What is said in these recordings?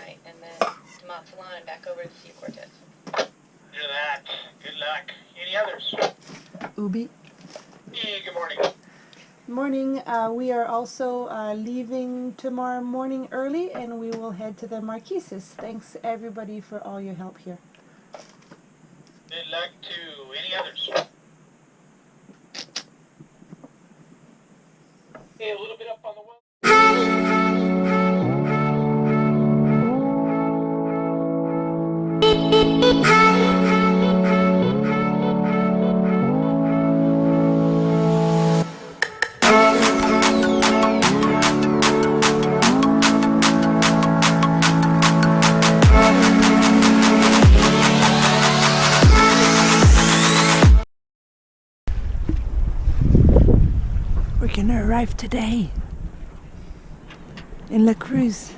tonight, and then to Mazatlan and back over to see Cortez. Do that. Good luck. Any others? Ubi. Hey, good morning. Morning. We are also leaving tomorrow morning early, and we will head to the Marquises. Thanks everybody for all your help here. Good luck to any others. Hey, a little bit up on the wall. We're gonna arrive today in La Cruz.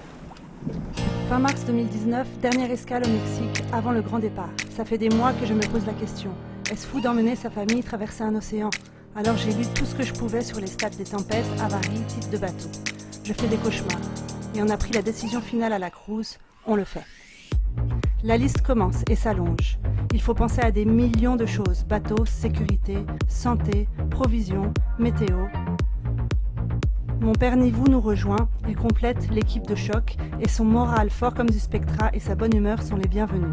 Fin mars 2019, dernière escale au Mexique avant le grand départ. Ça fait des mois que je me pose la question. Est-ce fou d'emmener sa famille traverser un océan? Alors j'ai lu tout ce que je pouvais sur les stats des tempêtes, avaries, types de bateaux. Je fais des cauchemars. Et on a pris la décision finale à La Cruz, on le fait. La liste commence et s'allonge. Il faut penser à des millions de choses. Bateaux, sécurité, santé, provisions, météo. Mon père Nivou nous rejoint, il complète l'équipe de choc et son moral fort comme du Spectra et sa bonne humeur sont les bienvenus.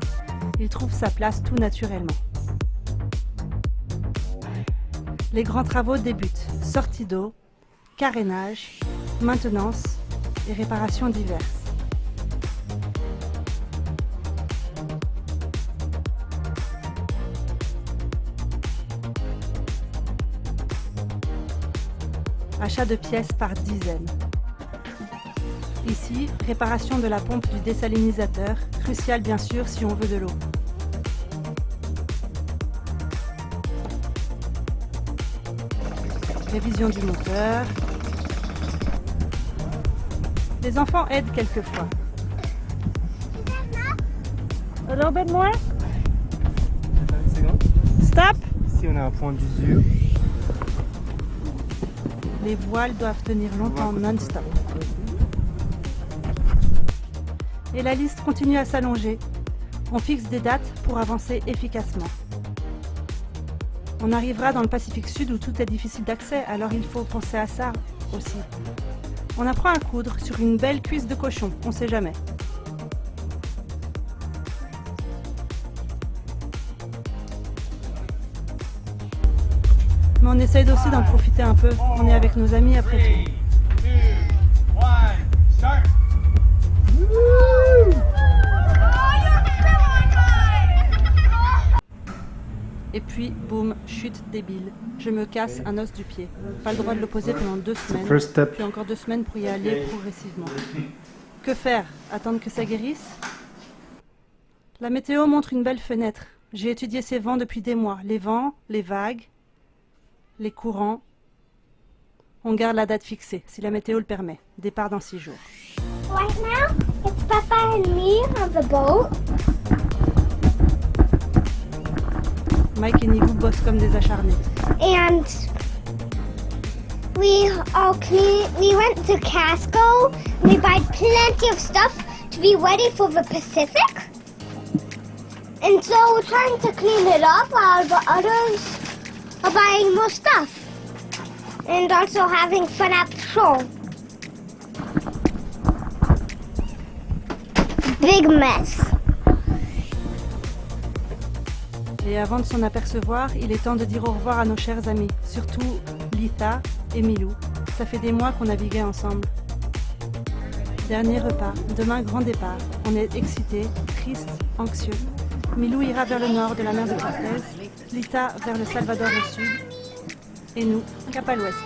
Il trouve sa place tout naturellement. Les grands travaux débutent. Sortie d'eau, carénage, maintenance et réparations diverses. Achat de pièces par dizaines. Ici, réparation de la pompe du désalinisateur, crucial bien sûr si on veut de l'eau. Révision du moteur. Les enfants aident quelquefois. A little bit more. Stop. Ici on a un point d'usure. Les voiles doivent tenir longtemps non-stop. Et la liste continue à s'allonger. On fixe des dates pour avancer efficacement. On arrivera dans le Pacifique Sud où tout est difficile d'accès, alors il faut penser à ça aussi. On apprend à coudre sur une belle cuisse de cochon, on sait jamais. Mais on essaye aussi d'en profiter un peu. On est avec nos amis après tout. 3, 2, 1, start! Et puis, boum, chute débile. Je me casse un os du pied. Pas le droit de le poser pendant 2 semaines. Puis encore 2 semaines pour y aller progressivement. Que faire? Attendre que ça guérisse? La météo montre une belle fenêtre. J'ai étudié ces vents depuis des mois. Les vents, les vagues, les courants. On garde la date fixée, si la météo le permet. Départ dans 6 jours. Right now, it's Papa and me on the boat. Mike et Nivou bossent comme des acharnés. And we went to Casco. We buy plenty of stuff to be ready for the Pacific. And so we're trying to clean it up while the others are buying more stuff. And also having fun at the show. Big mess. Et avant de s'en apercevoir, il est temps de dire au revoir à nos chers amis, surtout Lita et Milou. Ça fait des mois qu'on naviguait ensemble. Dernier repas, demain grand départ. On est excités, tristes, anxieux. Milou ira vers le nord de la mer de Cortez, Lita vers le Salvador au sud, et nous, cap à l'ouest.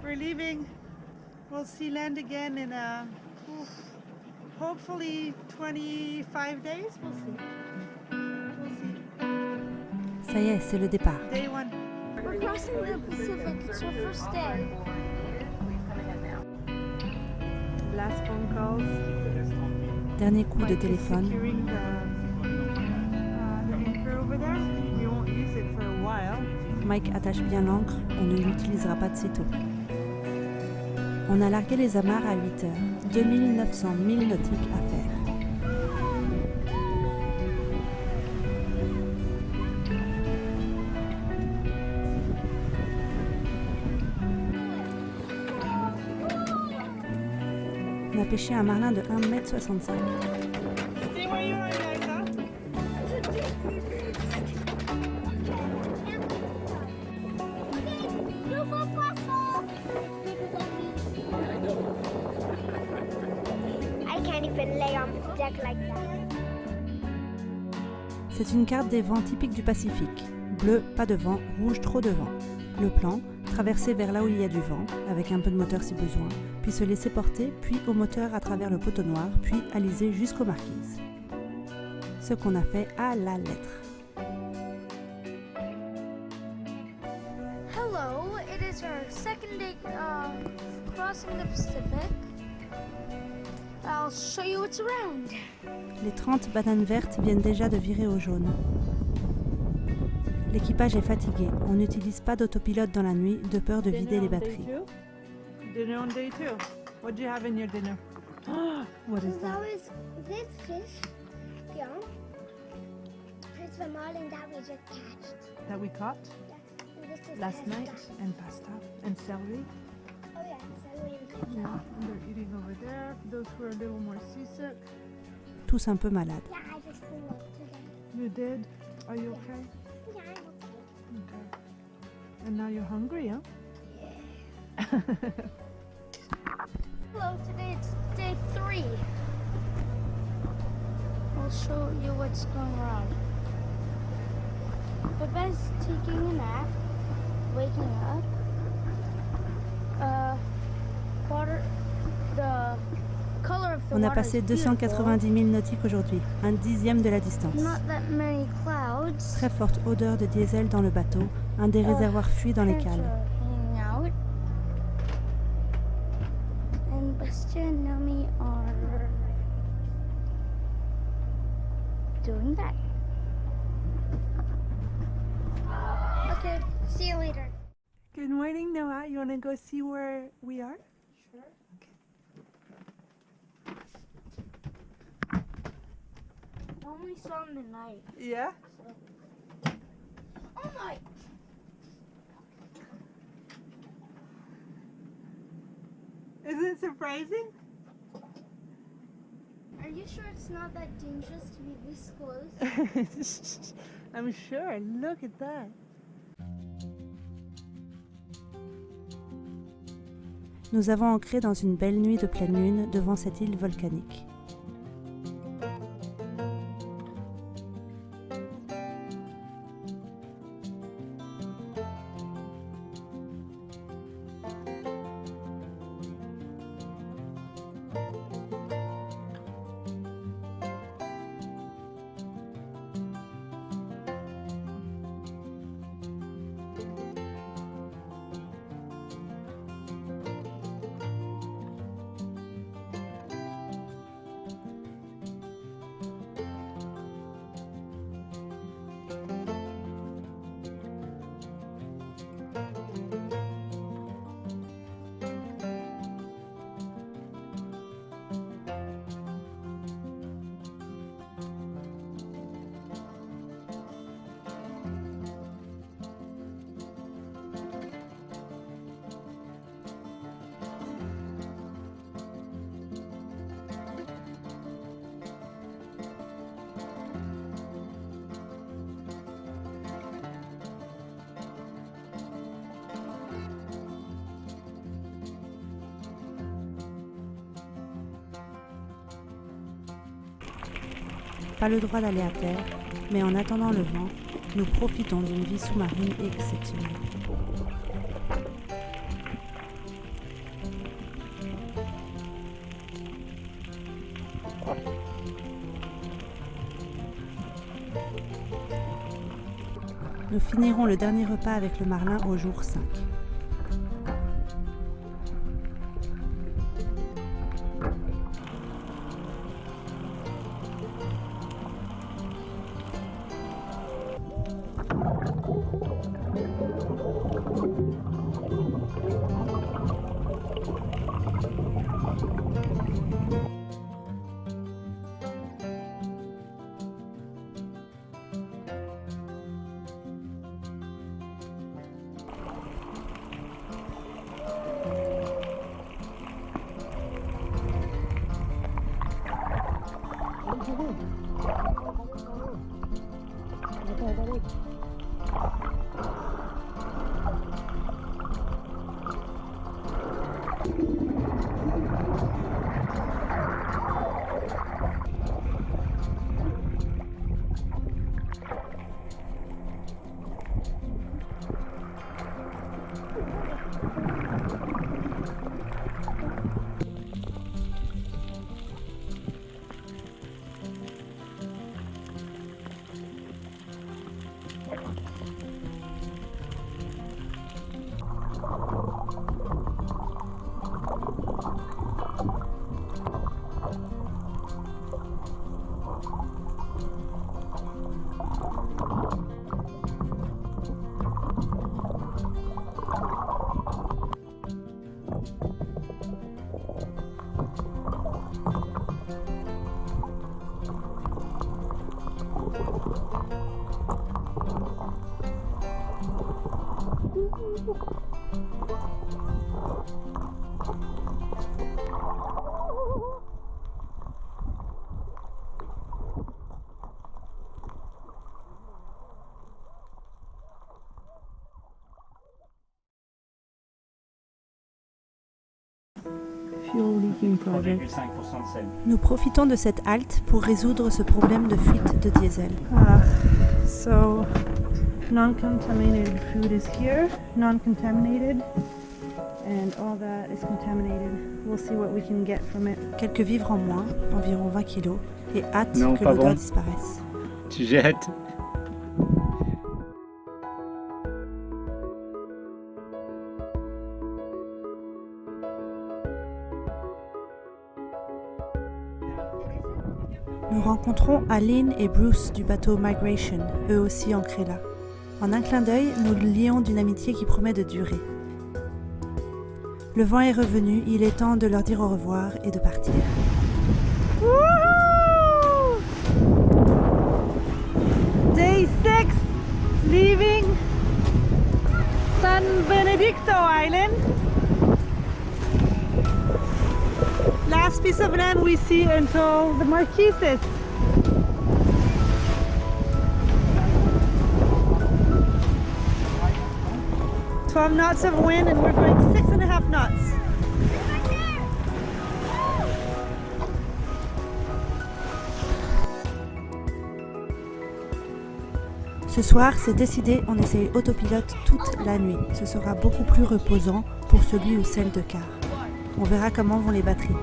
We're leaving. We'll see land again in hopefully 25 days. We'll see. We'll see. Ça y est, c'est le départ. Day 1. We're crossing the Pacific. It's our first day. Last phone calls. Dernier coup de téléphone. Mike attache bien l'ancre, on ne l'utilisera pas de sitôt. On a largué les amarres à 8 heures, 2900 milles nautiques à faire. On a pêché un marlin de 1,65 m. I can't even lay on the deck like that. C'est une carte des vents typique du Pacifique. Bleu, pas de vent, rouge, trop de vent. Le plan, traverser vers là où il y a du vent, avec un peu de moteur si besoin, puis se laisser porter, puis au moteur à travers le poteau noir, puis aliser jusqu'aux marquises. Ce qu'on a fait à la lettre. Hello, it is our second day crossing the Pacific. I'll show you what's around. Les 30 bananes vertes viennent déjà de virer au jaune. L'équipage est fatigué. On n'utilise pas d'autopilote dans la nuit de peur de vider les batteries. Dinner on day 2. What do you have in your dinner? What is that? There is this fish, yeah. It's the marlin that we just catched. That we caught And this is last pasta. night, and pasta and celery. Oh yeah, celery and pasta. Yeah, and they're eating over there. Those who are a little more seasick. Tous un peu malades. Yeah, I just threw up today. You did? Are you okay? Yeah, I'm okay. Okay. And now you're hungry, huh? Hello, today it's day 3. I'll show you what's going around. Beb's taking a nap, waking up. The color of the On a water passé is beautiful. 290 milles nautiques aujourd'hui, un dixième de la distance. Not that many clouds. Très forte odeur de diesel dans le bateau, un des réservoirs fuit dans les Parents cales. are hanging out. And Bastia and Nami are doing that. Okay, see you later. Good morning, Noah. You want to go see where we are? Sure. Okay. I only saw him tonight. Yeah? Oh my! Isn't it surprising? Are you sure it's not that dangerous to be this close? I'm sure. Look at that. Nous avons ancré dans une belle nuit de pleine lune devant cette île volcanique. Pas le droit d'aller à terre, mais en attendant le vent, nous profitons d'une vie sous-marine exceptionnelle. Nous finirons le dernier repas avec le marlin au jour 5. Fuel leaking project. 3,5% de sel. Nous profitons de cette halte pour résoudre ce problème de fuite de diesel. So, non-contaminated food is here, non-contaminated, and all that is contaminated. We'll see what we can get from it. Quelques vivres en moins, environ 20 kilos, et hâte Non, que pas l'odeur bon. disparaisse. Tu jettes. Nous rencontrons Aline et Bruce du bateau Migration, eux aussi ancrés là. En un clin d'œil, nous le lions d'une amitié qui promet de durer. Le vent est revenu, il est temps de leur dire au revoir et de partir. Woohoo! Day 6, leaving San Benedicto Island. Last piece of land we see until the Marquises. 12 knots of wind and we're going 6.5 knots. Ce soir, c'est décidé, on essaye autopilote toute la nuit. Ce sera beaucoup plus reposant pour celui ou celle de quart. On verra comment vont les batteries.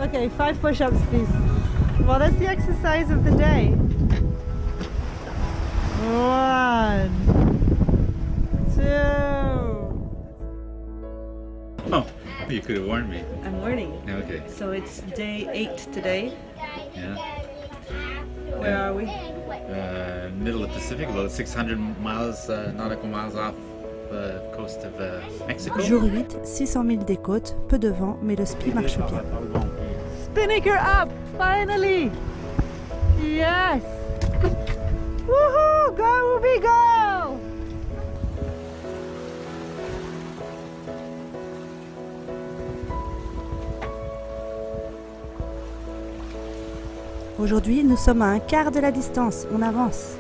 Okay, 5 push-ups, please. Well, that's the exercise of the day. 1, 2. Oh, you could have warned me. I'm learning. Okay. So it's day 8 today. Yeah. Where are we? Middle of the Pacific, about 600 miles, nautical miles off the coast of Mexico. Jour 8, 600 000 des côtes, peu de vent, mais le spi marche bien. Spinnaker up! Finally! Yes! Woohoo! Go, Ruby, go! Aujourd'hui, nous sommes à un quart de la distance, on avance.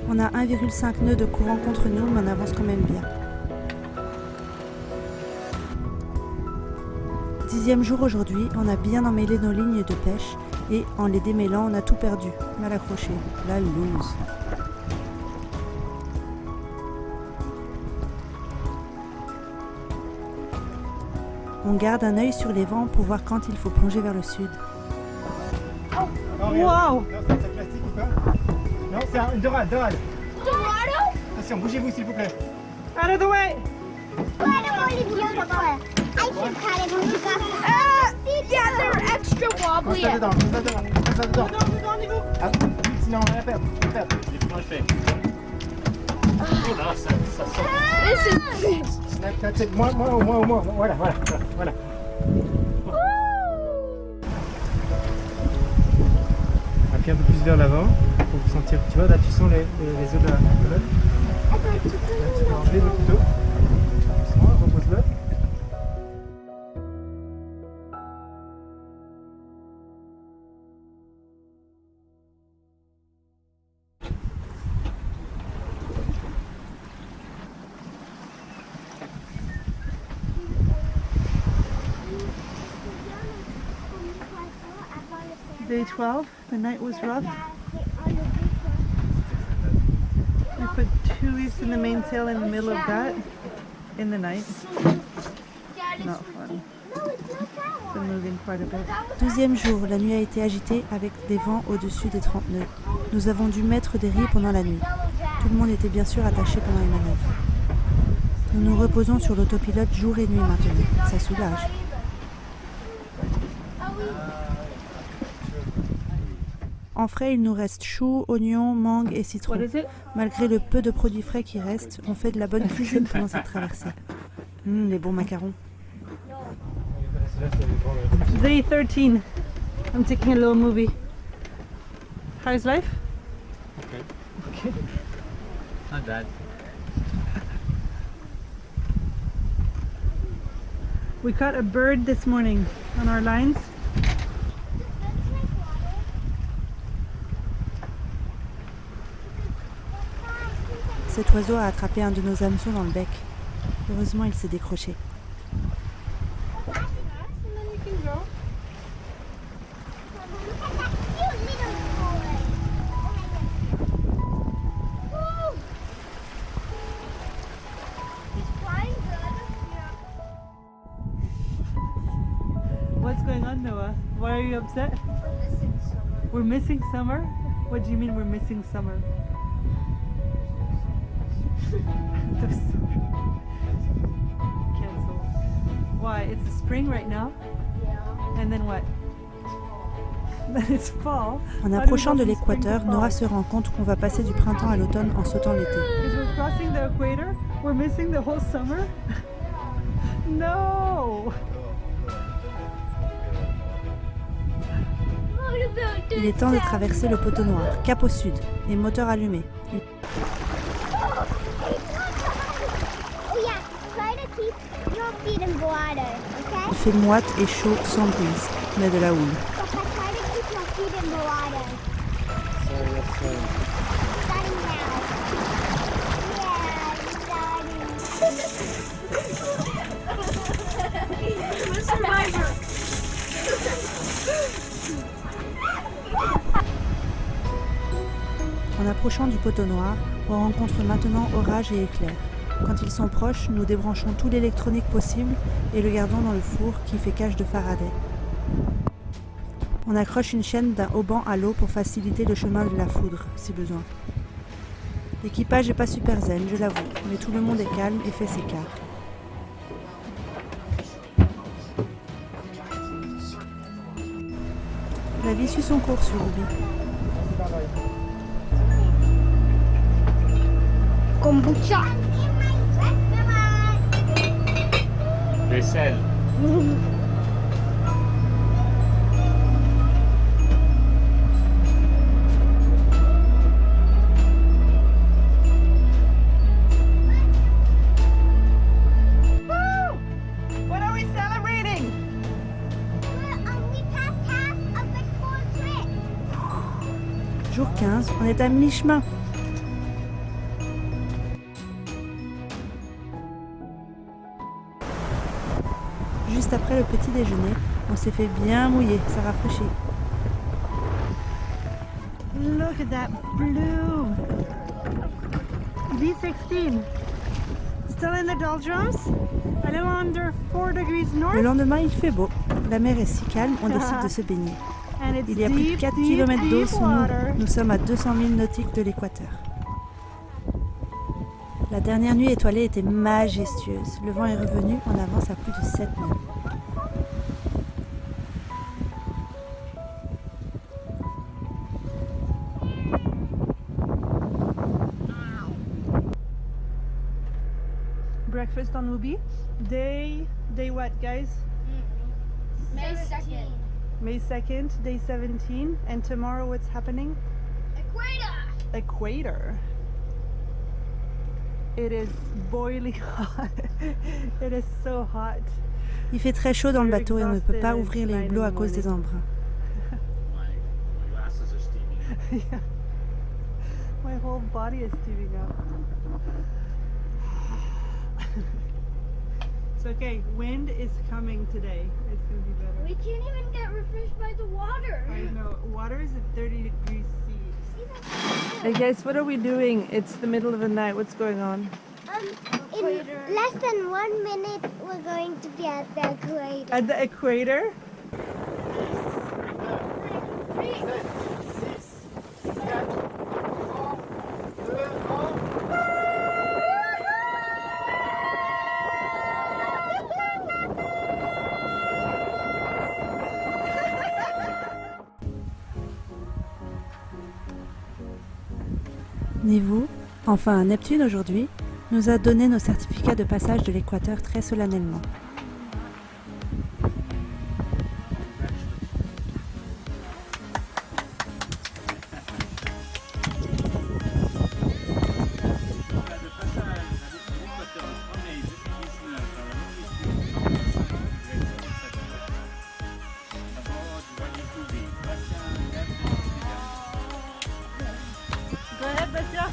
On a 1,5 nœud de courant contre nous, mais on avance quand même bien. 10e jour aujourd'hui, on a bien emmêlé nos lignes de pêche et en les démêlant, on a tout perdu. Mal accroché, la loose. On garde un œil sur les vents pour voir quand il faut plonger vers le sud. Wow! Non, c'est plastique ou pas? Non, c'est une dorade, dorade. Attention, bougez-vous s'il vous plaît. Out of the way! I should cut it when you got Yeah, they're extra wobbly. Pose-la dedans, pose-la dedans. va dedans. Ah, sinon on va la perdre. Oh là, ça sent. That's it. Moi, voilà. Appuie un peu plus vers l'avant pour vous sentir. Tu vois, là tu sens les os de la colonne. Là tu peux enlever le couteau. Doucement, repose-le. Day 12, the night was rough. We put 2 reefs in the mainsail in the middle of that in the night. Not fun. Been moving quite a bit. Deuxième jour, la nuit a été agitée avec des vents au-dessus des 30 nœuds. Nous avons dû mettre des ris pendant la nuit. Tout le monde était bien sûr attaché pendant les manœuvres. Nous nous reposons sur l'autopilote jour et nuit maintenant. Ça soulage. En frais, il nous reste choux, oignons, mangue et citron. Malgré le peu de produits frais qui restent, on fait de la bonne cuisine pendant cette traversée. Les bons macarons. Day 13. I'm taking a little movie. How's life? Okay. Not bad. We caught a bird this morning on our lines. Cet oiseau a attrapé un de nos hameçons dans le bec. Heureusement, il s'est décroché. What's going on, Noah? Why are you upset? We're missing summer? What do you mean we're missing summer? Cancel. Why? It's the spring right now? Yeah. And then what? Then it's fall. En approchant de l'équateur, Nora se rend compte qu'on va passer du printemps à l'automne en sautant l'été. Because we're crossing the equator, we're missing the whole summer? No! Il est temps de traverser le poteau noir, cap au sud, les moteurs allumés. Il fait moite et chaud sans brise, mais de la houle. En approchant du poteau noir, on rencontre maintenant orage et éclairs. Quand ils sont proches, nous débranchons tout l'électronique possible et le gardons dans le four qui fait cage de Faraday. On accroche une chaîne d'un haubans à l'eau pour faciliter le chemin de la foudre, si besoin. L'équipage n'est pas super zen, je l'avoue, mais tout le monde est calme et fait ses quarts. La vie suit son cours sur Ruby. Kombucha. Vaisselle. What are we celebrating? We passed half of the whole trip. Jour 15, on est à mi-chemin. Juste après le petit déjeuner, on s'est fait bien mouiller, ça rafraîchit. Look at that blue. V16. Still in the doldrums? A little under 4 degrees Le north. lendemain, il fait beau. La mer est si calme, on décide de se baigner. And it's Il y a plus de deep, 4 deep, km d'eau deep sous nous. water. Nous sommes à 200 000 nautiques de l'équateur. La dernière nuit étoilée était majestueuse. Le vent est revenu, on avance à plus de 7 nœuds. breakfast on Ubi. Day what, guys? May 2nd. May 2nd, day 17. And tomorrow what's happening? Equator. It is boiling hot. It is so hot. Il fait très chaud dans le bateau et on ne peut pas ouvrir les hublots à cause des embruns. My glasses are steaming. Yeah. My whole body is steaming up. It's okay. Wind is coming today. It's gonna be better. We can't even get refreshed by the water. I know. Water is at 30 degrees C. Hey guys, what are we doing? It's the middle of the night. What's going on? In less than 1 minute, we're going to be at the equator. At the equator? Nivu, enfin Neptune aujourd'hui, nous a donné nos certificats de passage de l'équateur très solennellement. Go ahead, Basia.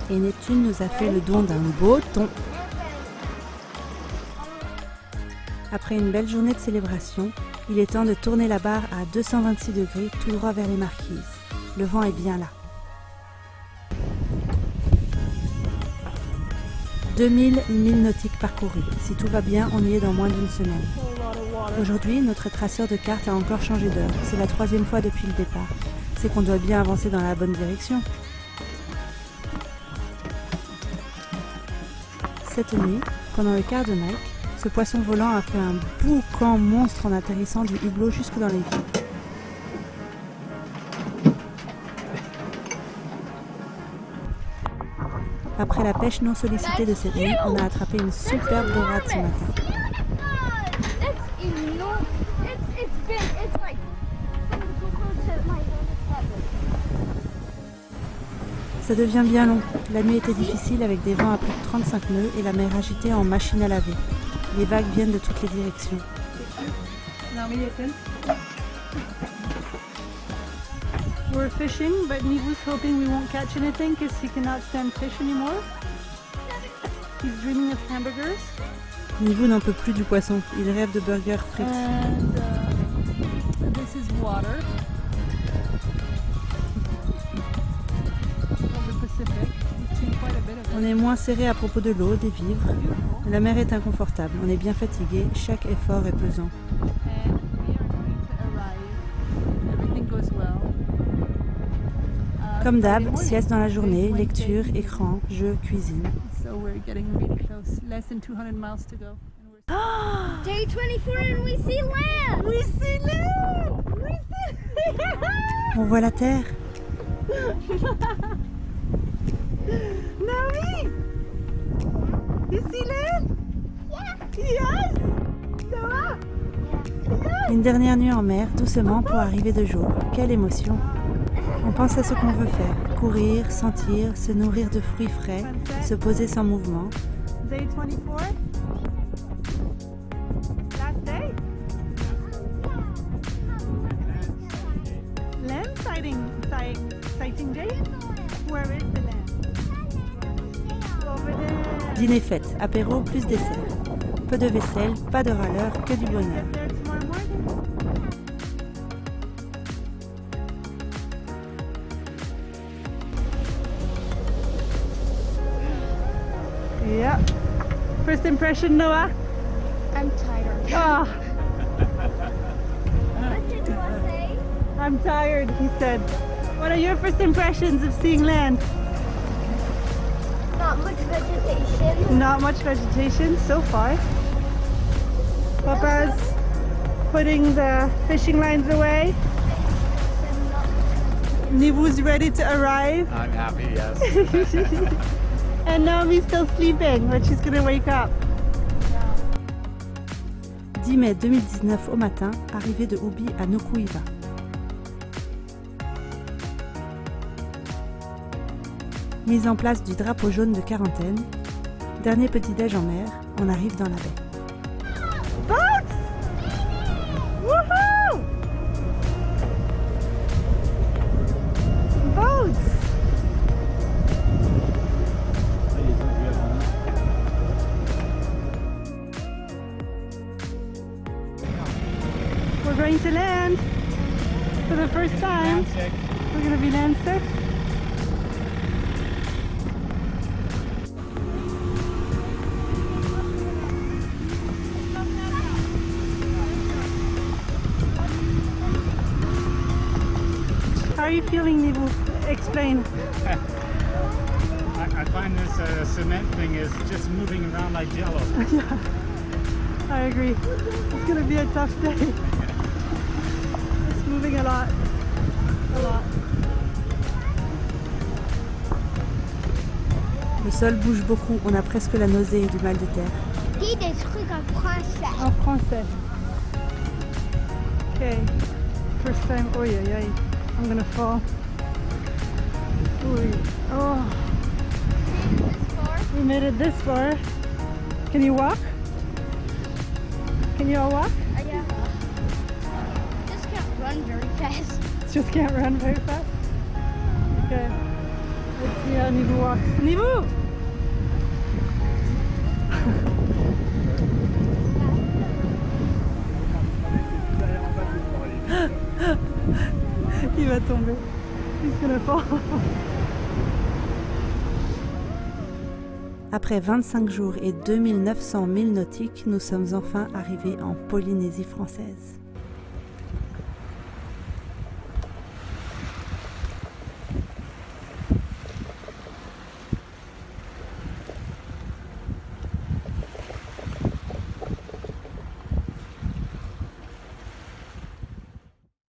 Et Neptune nous a fait le don d'un beau thon. Après une belle journée de célébration, il est temps de tourner la barre à 226 degrés tout droit vers les Marquises. Le vent est bien là. 2000 milles nautiques parcourus. Si tout va bien, on y est dans moins d'une semaine. Aujourd'hui, notre traceur de carte a encore changé d'heure. C'est la 3e fois depuis le départ. C'est qu'on doit bien avancer dans la bonne direction. Cette nuit, pendant le quart de Mike, ce poisson volant a fait un boucan monstre en atterrissant du hublot jusque dans les vies. Après la pêche non sollicitée de cette nuit, on a attrapé une superbe dorade ce matin. That's enormous. It's big. It's like close to my head. Ça devient bien long. La nuit était difficile avec des vents à plus de 35 nœuds et la mer agitée en machine à laver. Les vagues viennent de toutes les directions. We're fishing, but Nivu's hoping we won't catch anything because he cannot stand fish anymore. He's dreaming of hamburgers. Nivu n'en peut plus du poisson. Il rêve de burgers frites. And this is water. Of the Pacific. We've seen quite a bit of it. On est moins serré à propos de l'eau, des vivres. La mer est inconfortable. On est bien fatigué. Chaque effort est pesant. And we are going to arrive. Everything goes well. Comme d'hab, sieste dans la journée, lecture, écran, jeux, cuisine. So we're getting really close. Less than 200 miles to go. Day 24 and we see land. We see land! We see On voit la terre. Naomi! You see land? Yes! Noah! Une dernière nuit en mer, doucement pour arriver de jour. Quelle émotion! On pense à ce qu'on veut faire. Courir, sentir, se nourrir de fruits frais, se poser sans mouvement. Day 24? Last day? Land sighting day? Where is the land? Over there. Dîner fête, apéro plus dessert. Peu de vaisselle, pas de râleur, que du bonheur. Get there tomorrow morning. Yeah. First impression, Noah? I'm tired. Ah, What did Noah say? I'm tired, he said. What are your first impressions of seeing land? Not not much vegetation. Not much vegetation so far. Papa's putting the fishing lines away. Nivu's ready to arrive. I'm happy, yes. And Naomi's still sleeping, but she's gonna wake up. 10 mai 2019 au matin, arrivée de Ubi à Nukuiva. Mise en place du drapeau jaune de quarantaine. Dernier petit-déj en mer, on arrive dans la baie. Boats! Woohoo! Boats! We're going to land for the first time. We're going to be land sick. How are you feeling, Nivu? Explain. I find this cement thing is just moving around like jello. Yeah, I agree. It's gonna be a tough day. It's moving a lot. A lot. Le sol bouge beaucoup, on a presque la nausée et du mal de terre. Dis des trucs en français. En français. Okay. First time. Oh yeah, yeah. I'm gonna fall. Oy. Oh. We made it this far. Can you walk? Can you all walk? Yeah. Just can't run very fast. Just can't run very fast. Okay. Let's see how Nivu walks. Nivu! Il va tomber. He's gonna fall. Après 25 jours et 2900 milles nautiques, nous sommes enfin arrivés en Polynésie française.